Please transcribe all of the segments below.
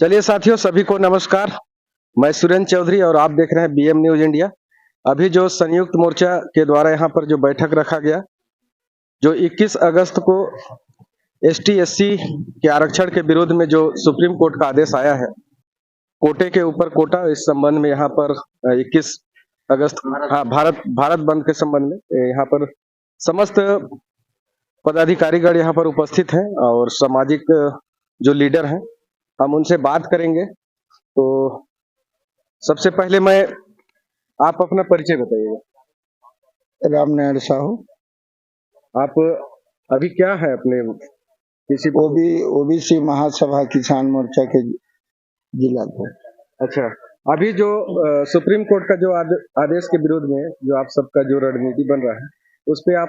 चलिए साथियों, सभी को नमस्कार। मैं सुरेंद्र चौधरी और आप देख रहे हैं बीएम न्यूज इंडिया। अभी जो संयुक्त मोर्चा के द्वारा यहाँ पर जो बैठक रखा गया, जो 21 अगस्त को एसटी एससी के आरक्षण के विरोध में जो सुप्रीम कोर्ट का आदेश आया है, कोटे के ऊपर कोटा, इस संबंध में यहाँ पर 21 अगस्त, हाँ, भारत बंद के संबंध में यहाँ पर समस्त पदाधिकारीगण यहाँ पर उपस्थित हैं और सामाजिक जो लीडर हैं, हम उनसे बात करेंगे। तो सबसे पहले आप अपना परिचय बताइएगा। रामनारायण साहू। आप अभी क्या है अपने किसी ओबीसी महासभा किसान मोर्चा के जिला को। अच्छा, अभी जो सुप्रीम कोर्ट का जो आदेश के विरोध में जो आप सबका जो रणनीति बन रहा है, उस पे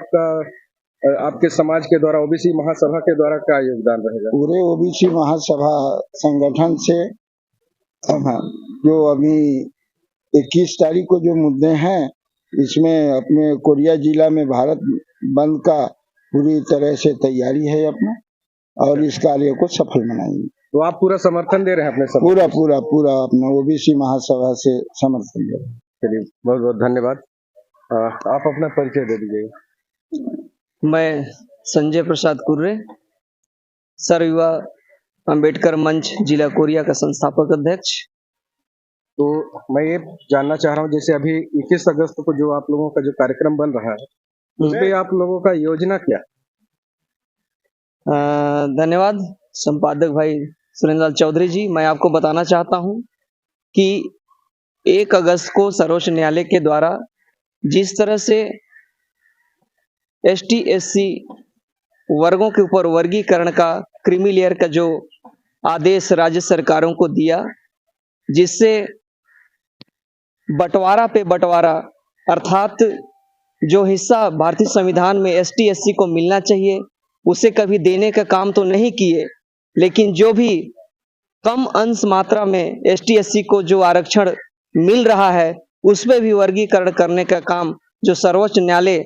आपके समाज के द्वारा, ओबीसी महासभा के द्वारा क्या योगदान रहेगा? पूरे ओबीसी महासभा संगठन से जो अभी 21 तारीख को जो मुद्दे हैं, इसमें अपने कोरिया जिला में भारत बंद का पूरी तरह से तैयारी है अपना, और इस कार्य को सफल बनाएंगे। तो आप पूरा समर्थन दे रहे हैं अपने सब? पूरा अपना ओबीसी महासभा से समर्थन दे रहे हैं। चलिए, बहुत बहुत धन्यवाद। आप अपना परिचय दे दीजिएगा। मैं संजय प्रसाद कुर्रे, सर्व युवा अंबेडकर मंच जिला कोरिया का संस्थापक अध्यक्ष। तो मैं ये जानना चाह रहा हूँ, जैसे अभी 21 अगस्त को जो आप लोगों का जो कार्यक्रम बन रहा है, उसपे आप लोगों का योजना क्या? धन्यवाद संपादक भाई सुरेंद्र चौधरी जी। मैं आपको बताना चाहता हूं कि 1 अगस्त को सर्वोच्च न्यायालय के द्वारा जिस तरह से एसटी एससी वर्गों के ऊपर वर्गीकरण का, क्रीमी लेयर का जो आदेश राज्य सरकारों को दिया, जिससे बंटवारा पे बंटवारा, अर्थात जो हिस्सा भारतीय संविधान में एसटी एससी को मिलना चाहिए उसे कभी देने का काम तो नहीं किए, लेकिन जो भी कम अंश मात्रा में एसटी एससी को जो आरक्षण मिल रहा है उसमें भी वर्गीकरण करने का काम जो सर्वोच्च न्यायालय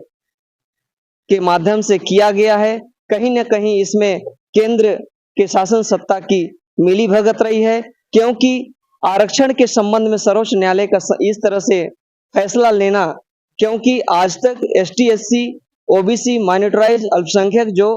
के माध्यम से किया गया है, कहीं न कहीं इसमें केंद्र के शासन सत्ता की मिलीभगत रही है। क्योंकि आरक्षण के संबंध में सर्वोच्च न्यायालय का इस तरह से फैसला लेना, क्योंकि आज तक एसटी एससी ओबीसी माइनॉरिटाइज अल्पसंख्यक जो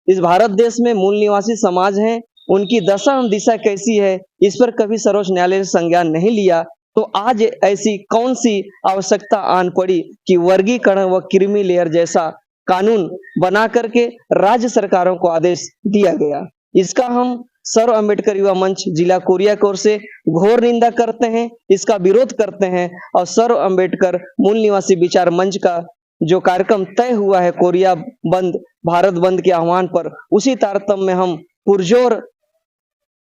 इस भारत देश में मूल निवासी समाज हैं, उनकी दशा दिशा कैसी है, इस पर कभी सर्वोच्च न्यायालय ने संज्ञान नहीं लिया। तो आज ऐसी कौन सी आवश्यकता आन पड़ी कि वर्गीकरण व क्रीमी लेयर जैसा कानून बना करके राज्य सरकारों को आदेश दिया गया। इसका हम सर्व अम्बेडकर युवा मंच जिला कोरिया की ओर से घोर निंदा करते हैं, इसका विरोध करते हैं। और सर्व अम्बेडकर मूल निवासी विचार मंच का जो कार्यक्रम तय हुआ है कोरिया बंद, भारत बंद के आह्वान पर, उसी तारतम्य में हम पुरजोर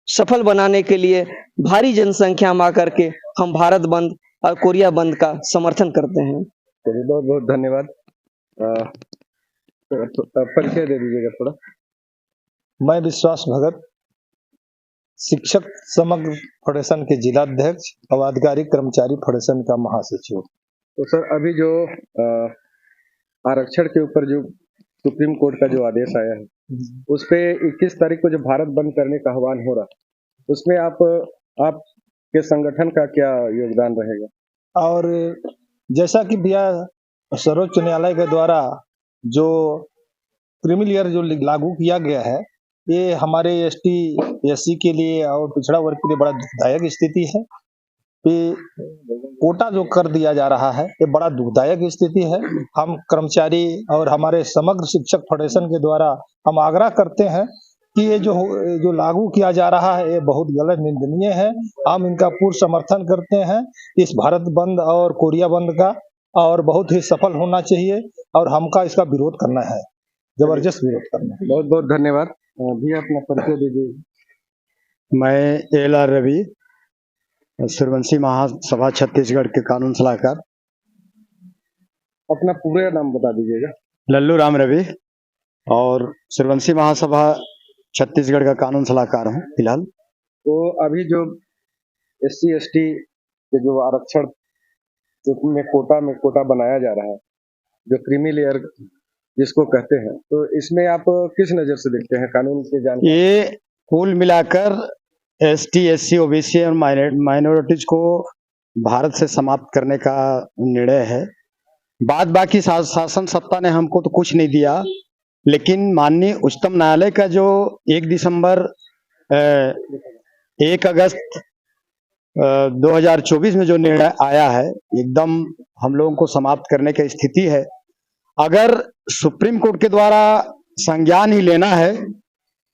सफल बनाने के लिए भारी जनसंख्या में आकर के हम भारत बंद और कोरिया बंद का समर्थन करते हैं। बहुत बहुत धन्यवाद। परिचय दे दीजिएगा थोड़ा। मैं विश्वास भगत, शिक्षक समग्र फेडरेशन के जिला अध्यक्ष और आधिकारिक कर्मचारी फेडरेशन का महासचिव। तो सर, अभी जो आरक्षण के ऊपर जो सुप्रीम कोर्ट का जो आदेश आया है, उस पे 21 तारीख को जो भारत बंद करने का आह्वान हो रहा, उसमें आपके संगठन का क्या योगदान रहेगा? और जैसा कि भैया सर्वोच्च न्यायालय के द्वारा जो क्रीमी लेयर जो लागू किया गया है, ये हमारे एसटी एससी के लिए और पिछड़ा वर्ग के लिए बड़ा दुखदायक स्थिति है। कोटा जो कर दिया जा रहा है, ये बड़ा दुखदायक स्थिति है। हम कर्मचारी और हमारे समग्र शिक्षक फेडरेशन के द्वारा हम आग्रह करते हैं कि ये जो लागू किया जा रहा है, ये बहुत गलत, निंदनीय है। हम इनका पूर्ण समर्थन करते हैं, इस भारत बंद और कोरिया बंद का, और बहुत ही सफल होना चाहिए, और हमका इसका विरोध करना है, जबरदस्त विरोध करना है। बहुत बहुत धन्यवाद। भैया अपना परिचय दीजिए। मैं एल.आर. रवि, सूर्यवंशी महासभा छत्तीसगढ़ के कानून सलाहकार। अपना पूरा नाम बता दीजिएगा। लल्लू राम रवि, और सूर्यवंशी महासभा छत्तीसगढ़ का कानून सलाहकार हूँ फिलहाल। तो अभी जो एससी एसटी के जो आरक्षण में कोटा बनाया जा रहा है, जो क्रीमी लेयर जिसको कहते हैं, तो इसमें आप किस नजर से देखते हैं कानून के जानकारी? ये कुल मिलाकर एसटी, एससी, ओबीसी और माइनॉरिटीज को भारत से समाप्त करने का निर्णय है। बाद बाकी शासन सत्ता ने हमको तो कुछ नहीं दिया, लेकिन माननीय उच्चतम न्यायालय का जो 1 दिसंबर 1 अगस्त 2024 में जो निर्णय आया है, एकदम हम लोगों को समाप्त करने की स्थिति है। अगर सुप्रीम कोर्ट के द्वारा संज्ञान ही लेना है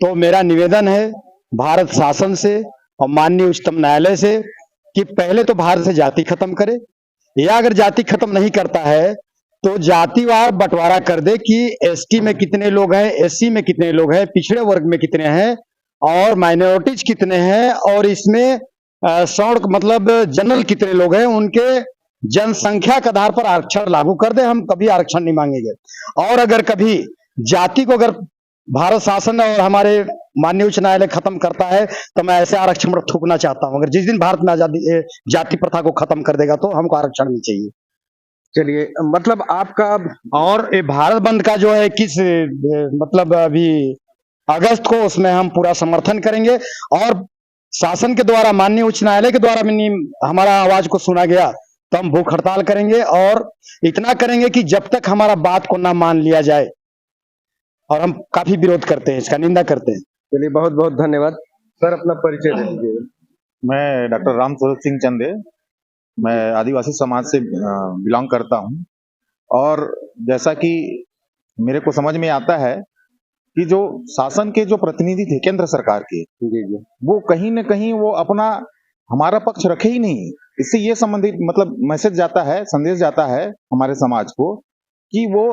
तो मेरा निवेदन है भारत शासन से और माननीय उच्चतम न्यायालय से कि पहले तो भारत से जाति खत्म करे, या अगर जाति खत्म नहीं करता है तो जातिवार बंटवारा कर दे कि एसटी में कितने लोग हैं, एससी में कितने लोग हैं, पिछड़े वर्ग में कितने हैं और माइनॉरिटीज कितने हैं, और इसमें सौड़ मतलब जनरल कितने लोग हैं, उनके जनसंख्या के आधार पर आरक्षण लागू कर दे। हम कभी आरक्षण नहीं मांगेंगे। और अगर कभी जाति को अगर भारत शासन और हमारे माननीय उच्च न्यायालय खत्म करता है तो मैं ऐसे आरक्षण पर थूकना चाहता हूं। अगर जिस दिन भारत में आजादी जाति प्रथा को खत्म कर देगा तो हमको आरक्षण नहीं चाहिए। चलिए, मतलब आपका और ये भारत बंद का जो है किस मतलब अभी अगस्त को, उसमें हम पूरा समर्थन करेंगे और शासन के द्वारा, माननीय उच्च न्यायालय के द्वारा हमारा आवाज को सुना गया तो हम भूख हड़ताल करेंगे और इतना करेंगे कि जब तक हमारा बात को ना मान लिया जाए। और हम काफी विरोध करते हैं, इसका निंदा करते हैं। चलिए, बहुत बहुत धन्यवाद सर। अपना परिचय दे दीजिए। मैं डॉक्टर राम स्वरूप सिंह चंदे, मैं आदिवासी समाज से बिलोंग करता हूं। और जैसा कि मेरे को समझ में आता है कि जो शासन के जो प्रतिनिधि थे केंद्र सरकार के, वो कहीं न कहीं वो अपना हमारा पक्ष रखे ही नहीं। इससे ये संबंधित मतलब मैसेज जाता है, संदेश जाता है हमारे समाज को कि वो,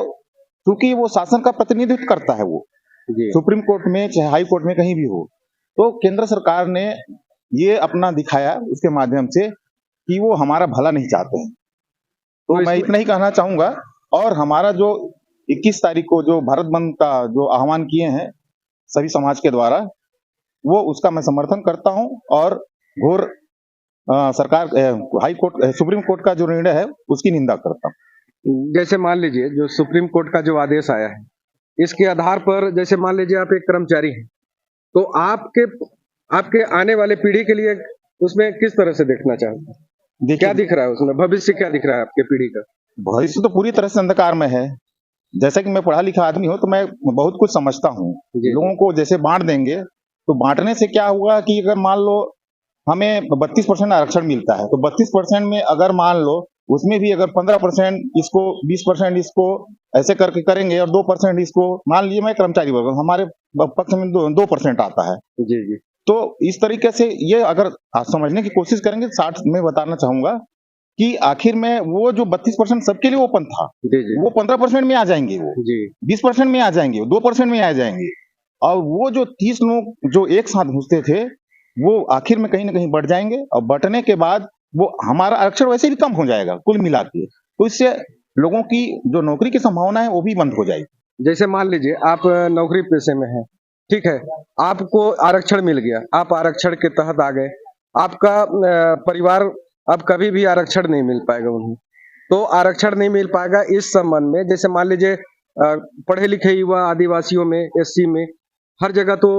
क्योंकि वो शासन का प्रतिनिधित्व करता है, वो सुप्रीम कोर्ट में चाहे हाई कोर्ट में कहीं भी हो, तो केंद्र सरकार ने ये अपना दिखाया उसके माध्यम से कि वो हमारा भला नहीं चाहते हैं। तो मैं इतना ही कहना चाहूंगा। और हमारा जो 21 तारीख को जो भारत बंद का जो आह्वान किए हैं सभी समाज के द्वारा, वो उसका मैं समर्थन करता हूं और घोर सरकार हाई कोर्ट सुप्रीम कोर्ट का जो निर्णय है उसकी निंदा करता हूं। जैसे मान लीजिए जो सुप्रीम कोर्ट का जो आदेश आया है, इसके आधार पर जैसे मान लीजिए आप एक कर्मचारी हैं, तो आपके आने वाले पीढ़ी के लिए उसमें किस तरह से देखना चाहते हैं? क्या दिख रहा है उसमें? भविष्य क्या दिख रहा है आपके पीढ़ी का? भविष्य तो पूरी तरह से अंधकार में है। जैसा कि मैं पढ़ा लिखा आदमी हूं तो मैं बहुत कुछ समझता हूं। लोगों को जैसे बांट देंगे तो बांटने से क्या होगा कि अगर मान लो हमें 32% आरक्षण मिलता है, तो 32% में अगर मान लो उसमें भी अगर 15% इसको, 20% इसको, ऐसे करके करेंगे और 2% इसको, मान लीजिए मैं कर्मचारी वर्ग, हमारे पक्ष में 2% आता है। जी। तो इस तरीके से ये अगर आप समझने की कोशिश करेंगे, 60 में बताना चाहूंगा कि आखिर में वो जो 32% सबके लिए ओपन था, वो 15% में आ जाएंगे, वो 20% में आ जाएंगे, 2% में आ जाएंगे। और वो जो 30 लोग जो एक साथ घुसते थे वो आखिर में कहीं ना कहीं बढ़ जाएंगे, और बढ़ने के बाद वो हमारा आरक्षण वैसे भी कम हो जाएगा कुल मिला के। तो इससे लोगों की जो नौकरी की संभावना है वो भी बंद हो जाएगी। जैसे मान लीजिए आप नौकरी पेशे में हैं, ठीक है, आपको आरक्षण मिल गया, आप आरक्षण के तहत आ गए, आपका परिवार अब कभी भी आरक्षण नहीं मिल पाएगा उन्हें। तो आरक्षण नहीं मिल पाएगा इस संबंध में, जैसे मान लीजिए पढ़े लिखे युवा आदिवासियों में, एससी में, हर जगह तो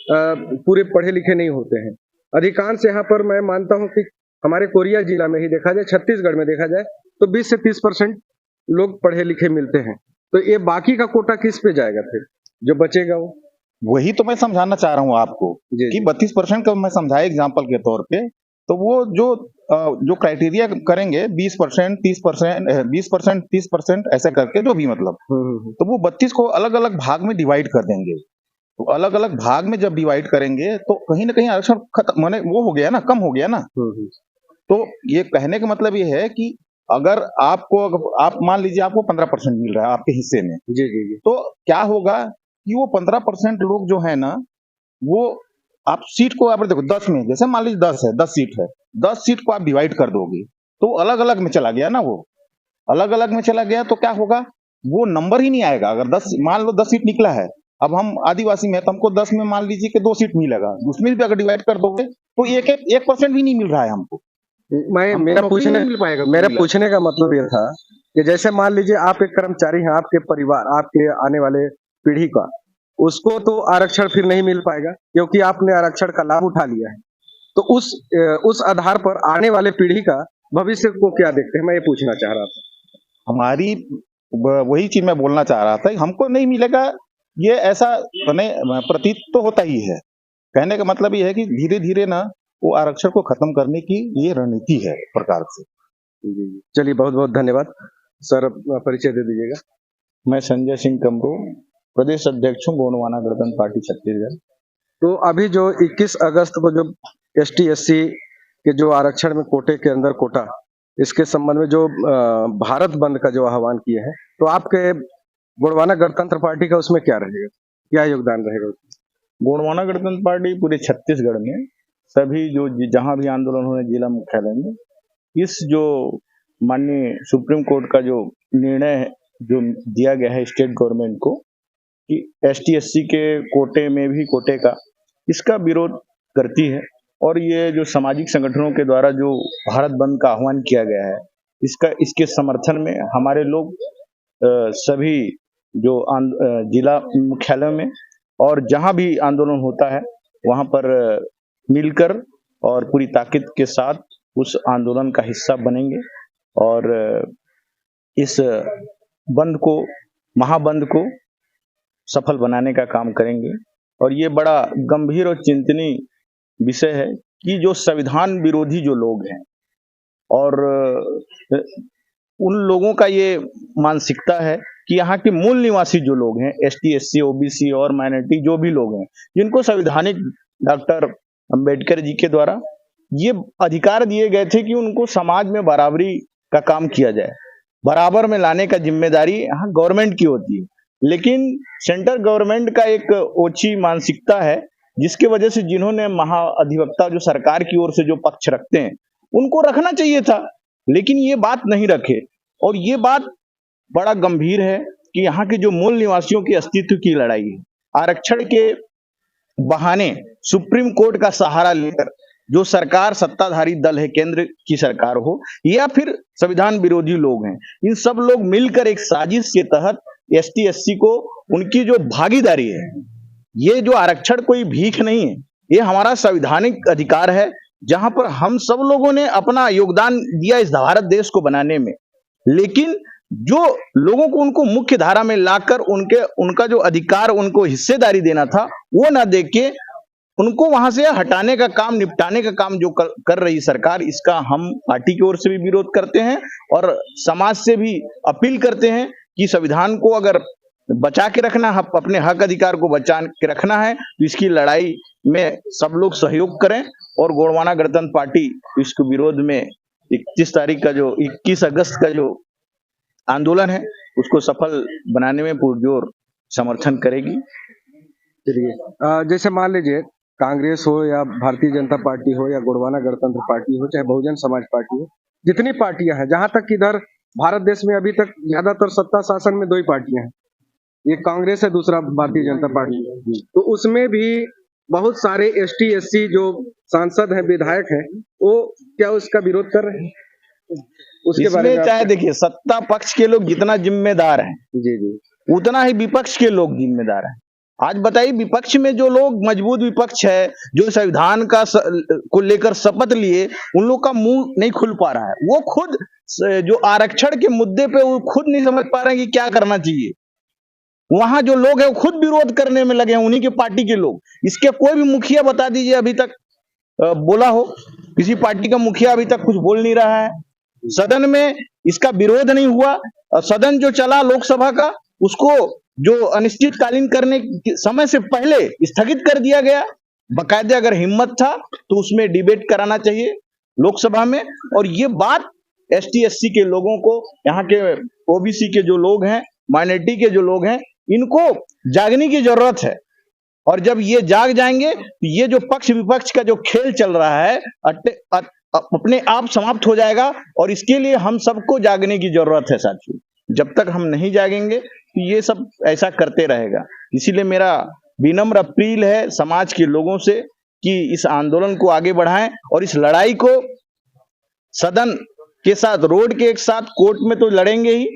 पूरे पढ़े लिखे नहीं होते हैं। अधिकांश यहाँ पर मैं मानता हूँ कि हमारे कोरिया जिला में ही देखा जाए, छत्तीसगढ़ में देखा जाए तो 20 से 30% लोग पढ़े लिखे मिलते हैं। तो ये बाकी का कोटा किस पे जाएगा फिर, जो बचेगा वो? वही तो मैं समझाना चाह रहा हूँ आपको कि 32% का मैं समझाया एग्जाम्पल के तौर पे। तो वो जो क्राइटेरिया करेंगे 20%, 30%, 20%, 30% ऐसे करके जो भी मतलब, तो वो 32 को अलग अलग भाग में डिवाइड कर देंगे। तो अलग अलग भाग में जब डिवाइड करेंगे तो कहीं ना कहीं आरक्षण खत्म, माने वो हो गया ना, कम हो गया ना। तो ये कहने का मतलब ये है कि अगर आप मान लीजिए आपको 15% मिल रहा है आपके हिस्से में, जी, तो क्या होगा कि वो 15% लोग जो है ना, वो आप सीट को आप देखो 10 में, जैसे मान लीजिए 10 है, 10 सीट है, 10 सीट को आप डिवाइड कर दोगे तो अलग अलग में चला गया ना, वो अलग अलग में चला गया तो क्या होगा, वो नंबर ही नहीं आएगा। अगर 10 मान लो 10 सीट निकला है, अब हम आदिवासी में तो हमको 10 में मान लीजिए कि 2 सीट मिलेगा, उसमें भी अगर डिवाइड कर दोगे तो 1% भी नहीं मिल रहा है हमको। मेरा पूछने का मतलब ये था कि जैसे मान लीजिए आप एक कर्मचारी हैं, आपके परिवार, आपके आने वाले पीढ़ी का, उसको तो आरक्षण फिर नहीं मिल पाएगा क्योंकि आपने आरक्षण का लाभ उठा लिया है। तो उस आधार पर आने वाले पीढ़ी का भविष्य को क्या देखते हैं, मैं ये पूछना चाह रहा था। हमारी वही चीज मैं बोलना चाह रहा था, हमको नहीं मिलेगा ये ऐसा प्रतीत तो होता ही है। कहने का मतलब ये है कि धीरे धीरे ना वो आरक्षण को खत्म करने की ये रणनीति है प्रकार से। चलिए, बहुत बहुत धन्यवाद सर, अपना परिचय दे दीजिएगा। मैं संजय सिंह कमरो, प्रदेश अध्यक्ष हूँ गोंडवाना गणतंत्र पार्टी छत्तीसगढ़। तो अभी जो 21 अगस्त को जो ST SC के जो आरक्षण में कोटे के अंदर कोटा, इसके संबंध में जो भारत बंद का जो आह्वान किए हैं, तो आपके गोंडवाना गणतंत्र पार्टी का उसमें क्या रहेगा, क्या योगदान रहेगा? गोंडवाना गणतंत्र पार्टी पूरे छत्तीसगढ़ में सभी जो जहां भी आंदोलन हुए जिला मुख्यालय में, इस जो माननीय सुप्रीम कोर्ट का जो निर्णय है, जो दिया गया है स्टेट गवर्नमेंट को कि ST SC के कोटे में भी कोटे का, इसका विरोध करती है। और ये जो सामाजिक संगठनों के द्वारा जो भारत बंद का आह्वान किया गया है, इसके समर्थन में हमारे लोग सभी जो जिला मुख्यालय में और जहां भी आंदोलन होता है वहां पर मिलकर और पूरी ताकत के साथ उस आंदोलन का हिस्सा बनेंगे और इस बंद को, महाबंद को सफल बनाने का काम करेंगे। और ये बड़ा गंभीर और चिंतनीय विषय है कि जो संविधान विरोधी जो लोग हैं और उन लोगों का ये मानसिकता है कि यहाँ के मूल निवासी जो लोग हैं, ST SC OBC और माइनॉरिटी जो भी लोग हैं, जिनको संवैधानिक डॉक्टर अंबेडकर जी के द्वारा ये अधिकार दिए गए थे कि उनको समाज में बराबरी का काम किया जाए, बराबर में लाने का जिम्मेदारी यहाँ गवर्नमेंट की होती है। लेकिन सेंट्रल गवर्नमेंट का एक ओछी मानसिकता है, जिसके वजह से जिन्होंने महाअधिवक्ता जो सरकार की ओर से जो पक्ष रखते हैं उनको रखना चाहिए था, लेकिन ये बात नहीं रखे। और ये बात बड़ा गंभीर है कि यहाँ के जो मूल निवासियों के अस्तित्व की लड़ाई है। आरक्षण के बहाने सुप्रीम कोर्ट का सहारा लेकर जो सरकार, सत्ताधारी दल है, केंद्र की सरकार हो या फिर संविधान विरोधी लोग हैं, इन सब लोग मिलकर एक साजिश के तहत ST SC को उनकी जो भागीदारी है, ये जो आरक्षण कोई भीख नहीं है, ये हमारा संवैधानिक अधिकार है, जहां पर हम सब लोगों ने अपना योगदान दिया इस भारत देश को बनाने में। लेकिन जो लोगों को उनको मुख्य धारा में लाकर उनका जो अधिकार, उनको हिस्सेदारी देना था, वो ना दे के उनको वहां से हटाने का काम, निपटाने का काम जो कर रही सरकार, इसका हम पार्टी की ओर से भी विरोध करते हैं और समाज से भी अपील करते हैं कि संविधान को अगर बचा के रखना, अपने हक अधिकार को बचा के रखना है, तो इसकी लड़ाई में सब लोग सहयोग करें। और गोंडवाना गणतंत्र पार्टी इसके विरोध में 21 अगस्त का जो आंदोलन है उसको सफल बनाने में पुरजोर समर्थन करेगी। चलिए, जैसे मान लीजिए कांग्रेस हो या भारतीय जनता पार्टी हो या गोंडवाना गणतंत्र पार्टी हो, चाहे बहुजन समाज पार्टी हो, जितनी पार्टियां हैं, जहां तक इधर भारत देश में अभी तक ज्यादातर सत्ता शासन में 2 ही पार्टियां हैं, एक कांग्रेस है, दूसरा भारतीय जनता पार्टी। तो उसमें भी बहुत सारे ST SC जो सांसद हैं, विधायक हैं, वो क्या उसका विरोध कर रहे हैं? उसके बारे में चाहे देखिए, सत्ता पक्ष के लोग जितना जिम्मेदार हैं, जी जी, उतना ही विपक्ष के लोग जिम्मेदार हैं। आज बताइए, विपक्ष में जो लोग मजबूत विपक्ष है, जो संविधान को लेकर शपथ लिए, उन लोग का मुंह नहीं खुल पा रहा है। वो खुद जो आरक्षण के मुद्दे पे वो खुद नहीं समझ पा रहे हैं कि क्या करना चाहिए। वहां जो लोग हैं वो खुद विरोध करने में लगे हैं, उन्हीं के पार्टी के लोग। इसके कोई भी मुखिया बता दीजिए अभी तक बोला हो, किसी पार्टी का मुखिया अभी तक कुछ बोल नहीं रहा है। सदन में इसका विरोध नहीं हुआ, और सदन जो चला लोकसभा का, उसको जो अनिश्चितकालीन करने समय से पहले स्थगित कर दिया गया। बाकायदे अगर हिम्मत था तो उसमें डिबेट कराना चाहिए लोकसभा में। और ये बात ST SC के लोगों को, यहाँ के OBC के जो लोग हैं, माइनॉरिटी के जो लोग हैं, इनको जागने की जरूरत है। और जब ये जाग जाएंगे तो ये जो पक्ष विपक्ष का जो खेल चल रहा है अपने आप समाप्त हो जाएगा। और इसके लिए हम सबको जागने की जरूरत है साथियों। जब तक हम नहीं जागेंगे तो ये सब ऐसा करते रहेगा। इसीलिए मेरा विनम्र अपील है समाज के लोगों से कि इस आंदोलन को आगे बढ़ाएं और इस लड़ाई को सदन के साथ, रोड के एक साथ, कोर्ट में तो लड़ेंगे ही,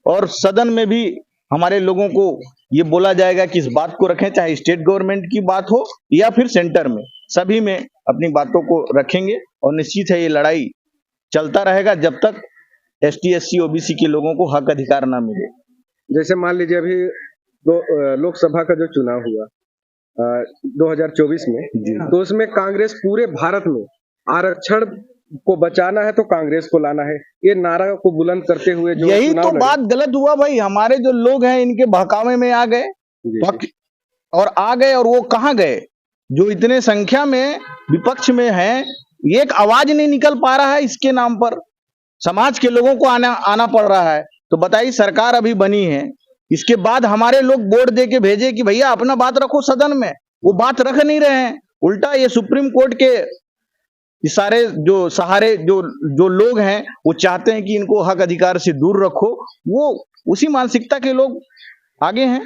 और सदन में भी हमारे लोगों को ये बोला जाएगा कि इस बात को रखें, चाहे स्टेट गवर्नमेंट की बात हो या फिर सेंटर में, सभी में अपनी बातों को रखेंगे और निश्चित है ये लड़ाई चलता रहेगा जब तक ST SC OBC के लोगों को हक अधिकार ना मिले। जैसे मान लीजिए अभी लोकसभा का जो चुनाव हुआ 2024 में, तो उसमें कांग्रेस पूरे भारत में आरक्षण को बचाना है तो कांग्रेस को लाना है, ये नारा को बुलंद करते हुए जो यही चुनाव तो लड़े। बात गलत हुआ भाई, हमारे जो लोग हैं इनके बहकावे में आ गए और वो कहाँ गए? जो इतने संख्या में विपक्ष में हैं, एक आवाज नहीं निकल पा रहा है, इसके नाम पर समाज के लोगों को आना पड़ रहा है। तो बताइए, सरकार अभी बनी है, इसके बाद हमारे लोग वोट दे के भेजे कि भैया अपना बात रखो सदन में, वो बात रख नहीं रहे हैं। उल्टा ये सुप्रीम कोर्ट के सारे जो सहारे जो लोग हैं वो चाहते हैं कि इनको हक अधिकार से दूर रखो, वो उसी मानसिकता के लोग आगे हैं।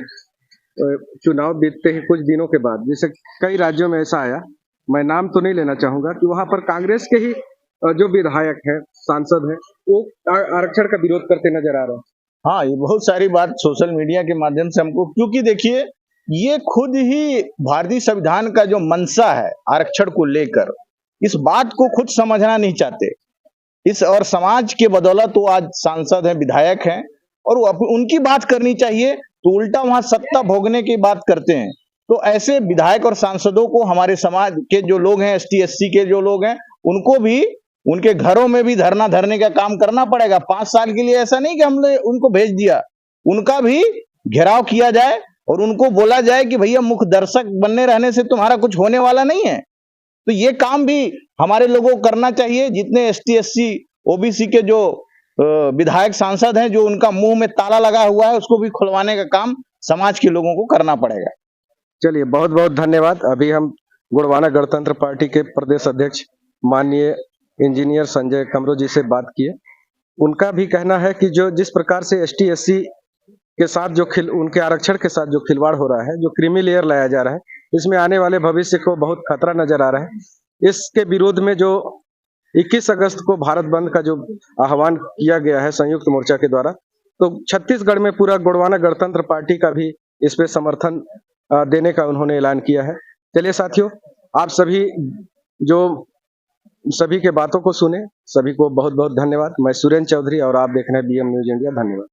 चुनाव बीतते ही कुछ दिनों के बाद जैसे कई राज्यों में ऐसा आया, मैं नाम तो नहीं लेना चाहूंगा, कि वहां पर कांग्रेस के ही जो विधायक हैं, सांसद हैं, वो आरक्षण का विरोध करते नजर आ रहे हैं। हाँ, ये बहुत सारी बात सोशल मीडिया के माध्यम से हमको, क्योंकि देखिए ये खुद ही भारतीय संविधान का जो मंशा है आरक्षण को लेकर, इस बात को खुद समझना नहीं चाहते। और समाज के बदौलत वो आज सांसद हैं, विधायक हैं, और उनकी बात करनी चाहिए तो उल्टा वहां सत्ता भोगने की बात करते हैं। तो ऐसे विधायक और सांसदों को हमारे समाज के जो लोग हैं, ST SC के जो लोग हैं, उनको भी उनके घरों में भी धरना धरने का काम करना पड़ेगा 5 साल के लिए। ऐसा नहीं कि हमने उनको भेज दिया, उनका भी घेराव किया जाए और उनको बोला जाए कि भैया मुख्य दर्शक बनने रहने से तुम्हारा कुछ होने वाला नहीं है। तो ये काम भी हमारे लोगों को करना चाहिए। जितने ST SC OBC के जो विधायक सांसद हैं, जो उनका मुंह में ताला लगा हुआ है, उसको भी खुलवाने का काम समाज के लोगों को करना पड़ेगा। चलिए, बहुत बहुत धन्यवाद। अभी हम गोंडवाना गणतंत्र पार्टी के प्रदेश अध्यक्ष माननीय इंजीनियर संजय कमरो जी से बात किए। उनका भी कहना है कि जो जिस प्रकार से ST SC के साथ उनके आरक्षण के साथ जो खिलवाड़ हो रहा है, जो क्रीमी लेयर लाया जा रहा है, इसमें आने वाले भविष्य को बहुत खतरा नजर आ रहा है। इसके विरोध में जो 21 अगस्त को भारत बंद का जो आह्वान किया गया है संयुक्त मोर्चा के द्वारा, तो छत्तीसगढ़ में पूरा गोंडवाना गणतंत्र पार्टी का भी इस पे समर्थन देने का उन्होंने ऐलान किया है। चलिए साथियों, आप सभी के बातों को सुने, सभी को बहुत बहुत धन्यवाद। मैं सुरेंद्र चौधरी और आप देख रहे हैं BM न्यूज इंडिया। धन्यवाद।